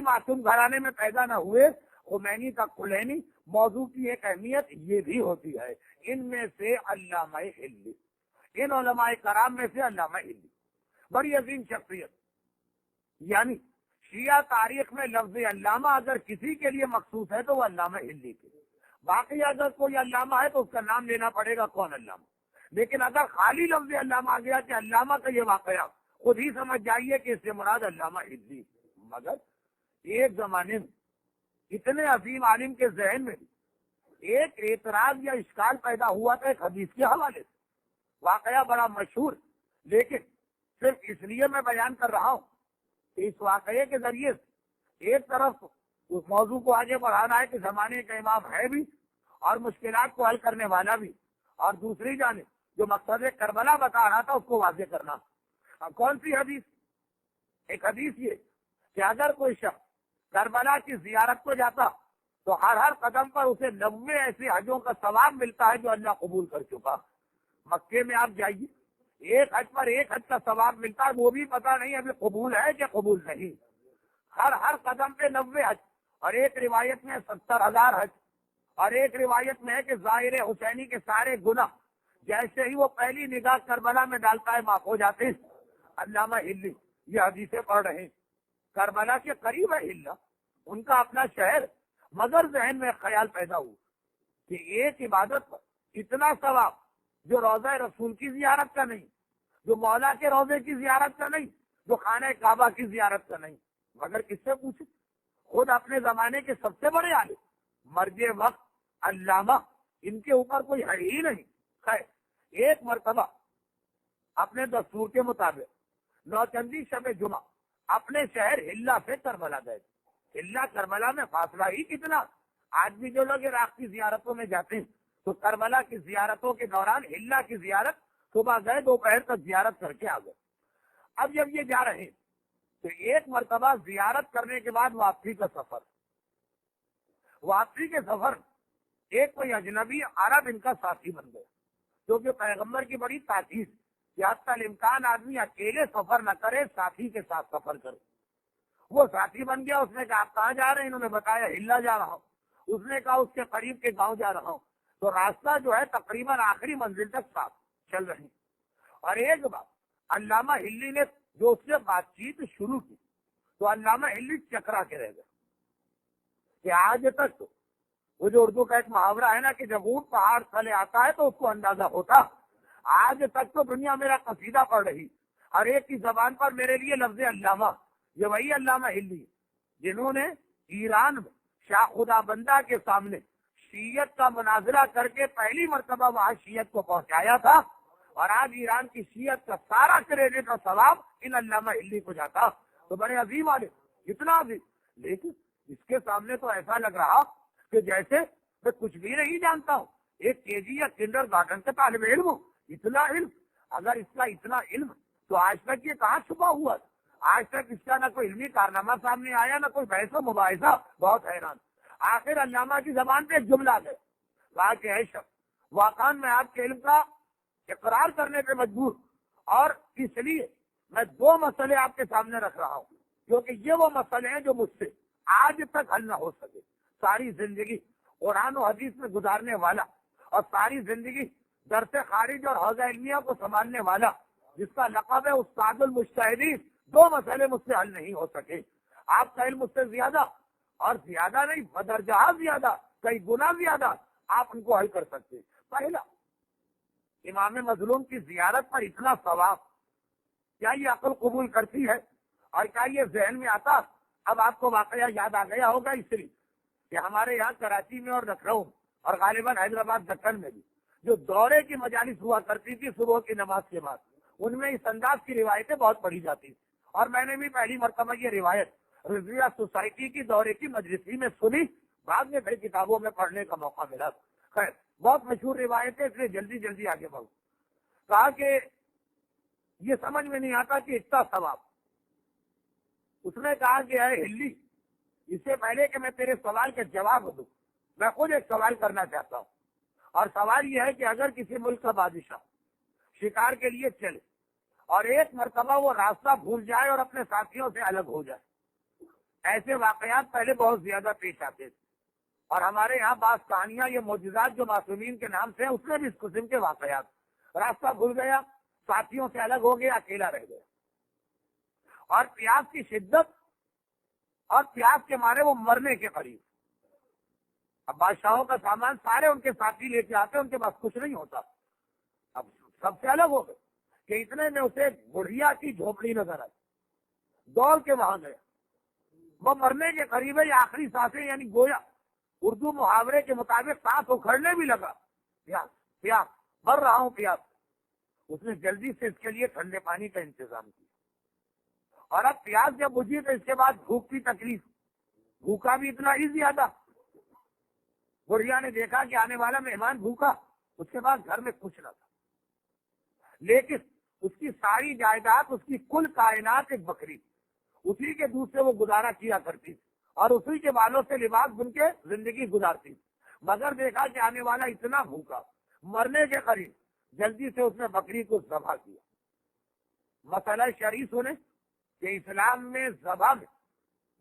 معصوم گھرانے میں پیدا نہ ہوئے، خمینی کا کلینی، موضوع کی ایک اہمیت یہ بھی ہوتی ہے۔ ان میں سے علامہ ہلی، ان علماء کرام میں سے علامہ ہلی بڑی عظیم شخصیت، یعنی شیعہ تاریخ میں لفظ علامہ اگر کسی کے لیے مخصوص ہے تو وہ علامہ ہلی کے، باقی اگر کوئی علامہ ہے تو اس کا نام لینا پڑے گا کون علامہ، لیکن اگر خالی لفظ علامہ آ گیا کہ علامہ کا یہ واقعہ، خود ہی سمجھ جائیے کہ اس سے مراد علامہ ہلی۔ مگر ایک زمانے میں اتنے عظیم عالم کے ذہن میں ایک اعتراض یا اشکال پیدا ہوا تھا ایک حدیث کے حوالے سے، واقعہ بڑا مشہور، لیکن صرف اس لیے میں بیان کر رہا ہوں کہ اس واقعے کے ذریعے سے ایک طرف اس موضوع کو آگے بڑھانا ہے کہ زمانے کا امام ہے بھی اور مشکلات کو حل کرنے والا بھی، اور دوسری جانب جو مقصد کربلا بتا رہا تھا اس کو واضح کرنا۔ اب کون سی حدیث؟ ایک حدیث یہ کہ اگر کوئی شخص کربلا کی زیارت کو جاتا تو ہر قدم پر اسے 90 ایسے حجوں کا ثواب ملتا ہے جو اللہ قبول کر چکا۔ مکے میں آپ جائیے، ایک حج پر ایک حج کا ثواب ملتا ہے، وہ بھی پتہ نہیں ابھی قبول ہے کہ قبول نہیں۔ ہر قدم پہ 90 حج، اور ایک روایت میں 70,000 حج، اور ایک روایت میں ہے کہ ظاہر حسینی کے سارے گناہ جیسے ہی وہ پہلی نگاہ کربلا میں ڈالتا ہے معاف ہو جاتے ہیں۔ علامہ ہلی یہ حدیثیں پڑھ رہے ہیں، کربلا کے قریب ہے ہلا، ان کا اپنا شہر، مگر ذہن میں خیال پیدا ہوا کہ ایک عبادت پر اتنا ثواب جو روضہ رسول کی زیارت کا نہیں، جو مولا کے روضے کی زیارت کا نہیں، جو خانہ کعبہ کی زیارت کا نہیں، مگر کس سے پوچھے؟ خود اپنے زمانے کے سب سے بڑے عالم مرج وقت علامہ، ان کے اوپر کوئی ہے ہی نہیں۔ خیر، ایک مرتبہ اپنے دستور کے مطابق نوچندی شب جمعہ اپنے شہر ہلا سے کربلا گئے۔ ہلا کربلا میں فاصلہ ہی کتنا، آج بھی جو لوگ عراق کی زیارتوں میں جاتے ہیں تو کربلا کی زیارتوں کے دوران ہلا کی زیارت صبح گئے، دوپہر تک زیارت کر کے آ گئے۔ اب جب یہ جا رہے ہیں تو ایک مرتبہ زیارت کرنے کے بعد واپسی کا سفر، واپسی کے سفر ایک کوئی اجنبی عرب ان کا ساتھی بن گیا، کیونکہ پیغمبر کی بڑی تاکید کہ حتی الامکان آدمی اکیلے سفر نہ کرے، ساتھی کے ساتھ سفر کرے۔ وہ ساتھی بن گیا، اس نے کہا آپ کہاں جا رہے ہیں؟ انہوں نے بتایا ہلا جا رہا ہوں۔ اس نے کہا اس کے قریب کے گاؤں جا رہا ہوں۔ تو راستہ جو ہے تقریباً آخری منزل تک صاف چل رہی۔ اور ایک بات علامہ ہلی نے جو اس سے بات چیت شروع کی تو علامہ ہلی چکرا کے رہ گئے کہ آج تک تو وہ جو اردو کا ایک محاورہ ہے نا کہ جب اونٹ پہاڑ تلے آتا ہے تو اس کو اندازہ ہوتا، آج تک تو دنیا میرا قصیدہ پڑھ رہی، ہر ایک کی زبان پر میرے لیے لفظ علامہ، یہ وہی علامہ ہلی جنہوں نے ایران میں شاہ خدا بندہ کے سامنے شیعت کا مناظرہ کر کے پہلی مرتبہ وہاں شیعت کو پہنچایا تھا، اور آج ایران کی شیعت کا سارا کریڈٹ اور ثواب ان علامہ ہلی کو جاتا۔ تو بڑے عظیم عالم، اتنا عظیم، لیکن اس کے سامنے تو ایسا لگ رہا کہ جیسے میں کچھ بھی نہیں جانتا ہوں، ایک کے جی یا کنڈر گارڈن کا طالب علم ہوں۔ اتنا علم، اگر اس کا اتنا علم تو آج تک یہ کہاں چھپا ہوا تھا؟ آج تک اس کا نہ کوئی علمی کارنامہ سامنے آیا، نہ کوئی بحث و مباحثہ۔ بہت حیران۔ آخر علامہ کی زبان پہ ایک جملہ آ گیا، کہا کہ اے شخص، واقعا میں آپ کے علم کا اقرار کرنے پہ مجبور، اور اس لیے میں 2 مسئلے آپ کے سامنے رکھ رہا ہوں، کیونکہ یہ وہ مسئلے ہیں جو مجھ سے آج تک حل نہ ہو سکے۔ ساری زندگی قرآن و حدیث میں گزارنے والا، اور ساری زندگی درس خارج اور حوزہ علمیہ کو سنبھالنے والا، جس کا لقب ہے استاد المجتہدین، 2 مسئلے مجھ سے حل نہیں ہو سکے۔ آپ کا علم مجھ سے زیادہ، اور زیادہ نہیں بدرجہ زیادہ، کئی گنا زیادہ آپ ان کو حل کر سکتے۔ پہلا، امام مظلوم کی زیارت پر اتنا ثواب، کیا یہ عقل قبول کرتی ہے؟ اور کیا یہ ذہن میں آتا؟ اب آپ کو واقعہ یاد آ گیا ہوگا اس لیے کہ ہمارے یہاں کراچی میں اور لکھنؤ اور غالباً حیدرآباد دکن میں بھی جو دورے کی مجالس ہوا کرتی تھی صبح کی نماز کے بعد، ان میں اس انداز کی روایتیں بہت پڑھی جاتی، اور میں نے بھی پہلی مرتبہ یہ روایت رضویہ سوسائٹی کی دورے کی مجلسی میں سنی، بعد میں پھر کتابوں میں پڑھنے کا موقع ملا۔ خیر، بہت مشہور روایت ہے، اس لیے جلدی جلدی آگے بڑھوں۔ کہا کہ یہ سمجھ میں نہیں آتا کہ اتنا ثواب۔ اس نے کہا کہ اے ہلی، اس سے پہلے کہ میں تیرے سوال کا جواب دوں، میں خود ایک سوال کرنا چاہتا ہوں، اور سوال یہ ہے کہ اگر کسی ملک کا بادشاہ شکار کے لیے چلے اور ایک مرتبہ وہ راستہ بھول جائے اور اپنے ساتھیوں سے الگ ہو جائے، ایسے واقعات پہلے بہت زیادہ پیش آتے تھے، اور ہمارے یہاں بعض کہانیاں یہ معجزات جو معصومین کے نام سے ہیں، اس میں بھی اس قسم کے واقعات. راستہ بھول گیا، ساتھیوں سے الگ ہو گیا، اکیلا رہ گیا، اور پیاس کی شدت اور پیاس کے مارے وہ مرنے کے قریب. اب بادشاہوں کا سامان سارے ان کے ساتھی لے کے آتے، ان کے پاس کچھ نہیں ہوتا. اب سب سے الگ ہو گئے کہ اتنے میں اسے بڑھیا کی جھوپڑی نظر آئی، دوڑ کے وہاں گیا. وہ مرنے کے قریب ہے، آخری سانسیں، یعنی گویا اردو محاورے کے مطابق سانس اکھڑنے بھی لگا. پیاس پیاس، مر رہا ہوں پیاس. اس نے جلدی سے اس کے لیے ٹھنڈے پانی کا انتظام کیا، اور اب پیاس جب بجھی تو اس کے بعد بھوک کی تکلیف، بھوکا بھی اتنا ہی زیادہ. بڑھیا نے دیکھا کہ آنے والا مہمان بھوکا، اس کے بعد گھر میں کچھ نہ تھا، لیکن اس کی ساری جائیداد، اس کی کل کائنات ایک بکری، اسی کے دودھ سے وہ گزارا کیا کرتی تھی، اور اسی کے بالوں سے لباس بن کے زندگی گزارتی. مگر دیکھا کہ آنے والا اتنا بھوکا، مرنے کے قریب، جلدی سے اس نے بکری کو ذبح کیا. مسئلہ شرعی سنے کہ اسلام میں ذبح میں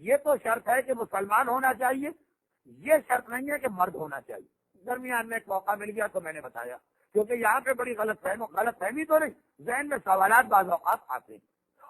یہ تو شرط ہے کہ مسلمان ہونا چاہیے، یہ شرط نہیں ہے کہ مرد ہونا چاہیے. درمیان میں ایک موقع مل گیا تو میں نے بتایا، کیونکہ یہاں پہ بڑی غلط فہمی تو نہیں، ذہن میں سوالات بعض اوقات آتے ہیں.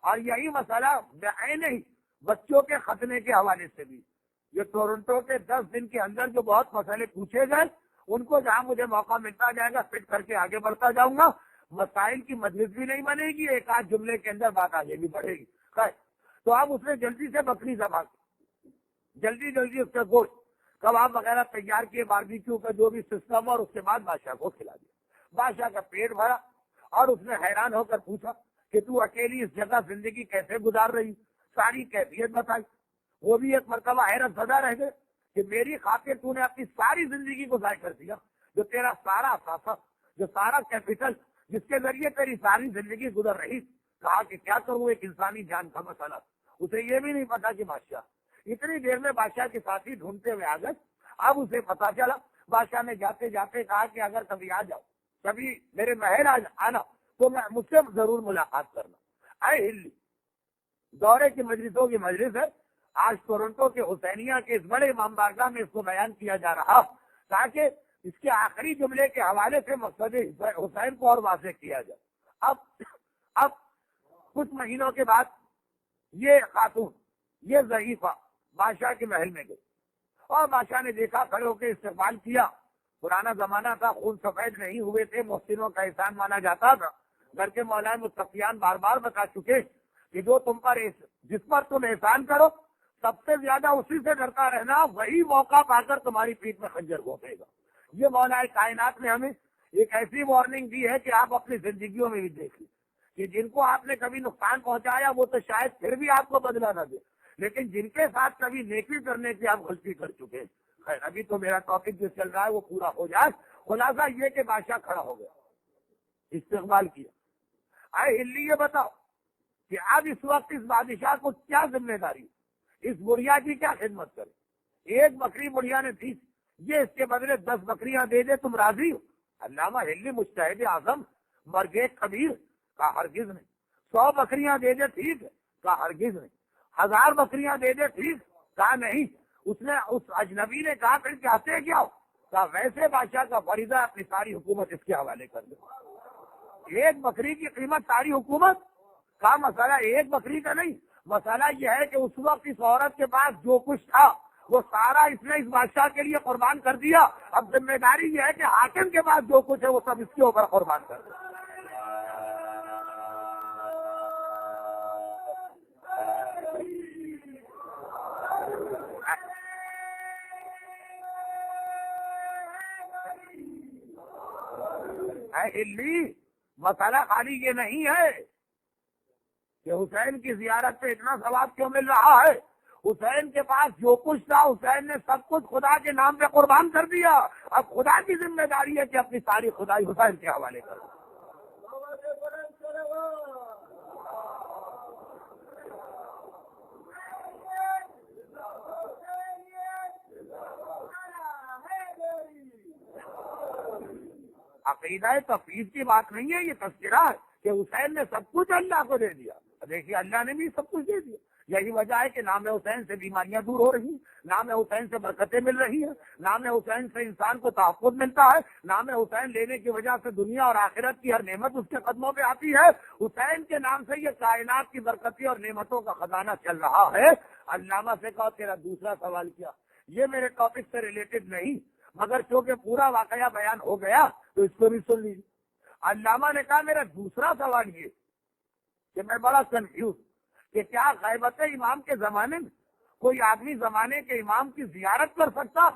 اور یہی مسئلہ بعین ہی بچوں کے ختنے کے حوالے سے بھی، یہ ٹورنٹو کے 10 دن کے اندر جو بہت مسئلے پوچھے گئے، ان کو جہاں مجھے موقع ملتا جائے گا فٹ کر کے آگے بڑھتا جاؤں گا. مسائل کی مجلس بھی نہیں بنے گی، ایک آدھ جملے کے اندر بات آگے بھی بڑھے گی. تو اب اس نے جلدی سے بکری ذبح کی، جلدی اس کا گوشت، کباب وغیرہ تیار کیے، باربیکیو کا جو بھی سسٹم، اور اس کے بعد بادشاہ کو کھلا دیا. بادشاہ کا پیٹ بھرا، اور اس نے حیران ہو کر پوچھا کہ تو اکیلی اس جگہ زندگی کیسے گزار رہی، ساری کیفیت بتائی. وہ بھی ایک مرتبہ حیرت زدہ رہ گئے کہ میری خاطر تو نے اپنی ساری زندگی کو ضائع کر دیا، جو تیرا سارا اثاثہ، جو سارا کیپٹل، جس کے ذریعے تیری ساری زندگی گزر رہی. کہا کہ کیا کروں، ایک انسانی جان کا مسئلہ. اسے یہ بھی نہیں پتا کہ بادشاہ اتنی دیر میں بادشاہ کے ساتھی ڈھونڈتے ہوئے آ گئے. اب اسے پتا چلا. بادشاہ نے جاتے جاتے کہا کہ اگر کبھی آ جاؤ، کبھی میرے محل آنا، تو میں مجھ سے ضرور ملاقات کرنا. اے ہلی دورے کی مجلسوں کی مجلس ہے. آج ٹورنٹو کے حسینیہ کے اس بڑے امام بارگاہ میں اس کو بیان کیا جا رہا، تاکہ اس کے آخری جملے کے حوالے سے مقصد حسین کو اور واضح کیا جائے. اب کچھ مہینوں کے بعد یہ خاتون، یہ ضعیفہ بادشاہ کے محل میں گئی، اور بادشاہ نے دیکھا، کھڑے ہو کے استقبال کیا. پرانا زمانہ تھا، خون سفید نہیں ہوئے تھے، محسنوں کا احسان مانا جاتا تھا. گھر کے مولانا متقیان بار بار بتا چکے کہ جو تم پر جس پر تم احسان کرو، سب سے زیادہ اسی سے ڈرتا رہنا، وہی موقع پا کر تمہاری پیٹھ میں خنجر گھونپے گا. یہ مولا کائنات نے ہمیں ایک ایسی وارننگ دی ہے کہ آپ اپنی زندگیوں میں بھی دیکھیں کہ جن کو آپ نے کبھی نقصان پہنچایا وہ تو شاید پھر بھی آپ کو بدلا نہ دے، لیکن جن کے ساتھ کبھی نیکی کرنے کی آپ غلطی کر چکے. خیر، ابھی تو میرا ٹاپک جو چل رہا ہے وہ پورا ہو جائے. خلاصہ یہ کہ بادشاہ کھڑا ہو گیا، استقبال کیا. اے ہلی یہ بتاؤ کہ اب اس وقت اس بادشاہ کو کیا ذمہ داری، اس بڑھیا کی کیا خدمت کرے. ایک بکری بڑھیا نے تھی، یہ اس کے بدلے 10 بکریاں دے دے، تم راضی ہو؟ علامہ ہلی مجتہد اعظم مرغ کبیر کا ہرگز نہیں. 100 بکریاں دے دے ٹھیک ہے، کا ہرگز نہیں. 1000 بکریاں دے دے ٹھیک، کہا نہیں. اس نے اس اجنبی نے کہا پھر چاہتے کیا ہو؟ کہا ویسے بادشاہ کا فریضہ اپنی ساری حکومت اس کے حوالے کر دے. ایک بکری کی قیمت ساری حکومت کا مسئلہ ایک بکری کا نہیں. مسئلہ یہ ہے کہ اس وقت اس عورت کے پاس جو کچھ تھا وہ سارا اس نے اس بادشاہ کے لیے قربان کر دیا. اب ذمہ داری یہ ہے کہ حاکم کے پاس جو کچھ ہے وہ سب اس کے اوپر قربان کر دے. مسئلہ خالی یہ نہیں ہے کہ حسین کی زیارت پہ اتنا ثواب کیوں مل رہا ہے. حسین کے پاس جو کچھ تھا حسین نے سب کچھ خدا کے نام پہ قربان کر دیا. اب خدا کی ذمہ داری ہے کہ اپنی ساری خدائی حسین کے حوالے کر دے. عقیدہ تفویض کی بات نہیں ہے، یہ تذکرہ ہے کہ حسین نے سب کچھ اللہ کو دے دیا. دیکھیے اللہ نے بھی سب کچھ دے دیا، یہی وجہ ہے کہ نام حسین سے بیماریاں دور ہو رہی ہیں، نام حسین سے برکتیں مل رہی ہیں، نام حسین سے انسان کو تحفظ ملتا ہے، نام حسین لینے کی وجہ سے دنیا اور آخرت کی ہر نعمت اس کے قدموں پہ آتی ہے۔ حسین کے نام سے یہ کائنات کی برکتی اور نعمتوں کا خزانہ چل رہا ہے۔ علامہ سے کہا تیرا دوسرا سوال کیا؟ یہ میرے ٹاپک سے ریلیٹڈ نہیں، مگر چونکہ پورا واقعہ بیان ہو گیا تو اس کو بھی سن لیجیے۔ علامہ نے کہا میرا دوسرا سوال یہ کہ میں بڑا کنفیوز کہ کیا غیبت امام کے زمانے میں کوئی آدمی زمانے کے امام کی زیارت کر سکتا؟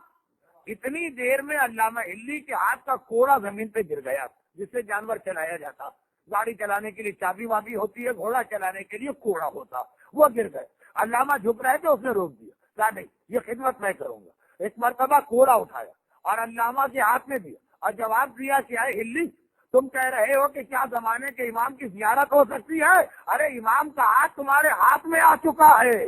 اتنی دیر میں علامہ ہلی کے ہاتھ کا کوڑا زمین پہ گر گیا، جس سے جانور چلایا جاتا، گاڑی چلانے کے لیے چابی وابی ہوتی ہے، گھوڑا چلانے کے لیے کوڑا ہوتا، وہ گر گئے۔ علامہ جھک رہے تھے، اس نے روک دیا، کہا نہیں یہ خدمت میں کروں گا۔ ایک مرتبہ کوڑا اٹھایا اور علامہ کے ہاتھ میں دیا اور جواب دیا کہ اے ہلی، تم کہہ رہے ہو کہ کیا زمانے کے امام کی زیارت ہو سکتی ہے؟ ارے امام کا ہاتھ تمہارے ہاتھ میں آ چکا ہے۔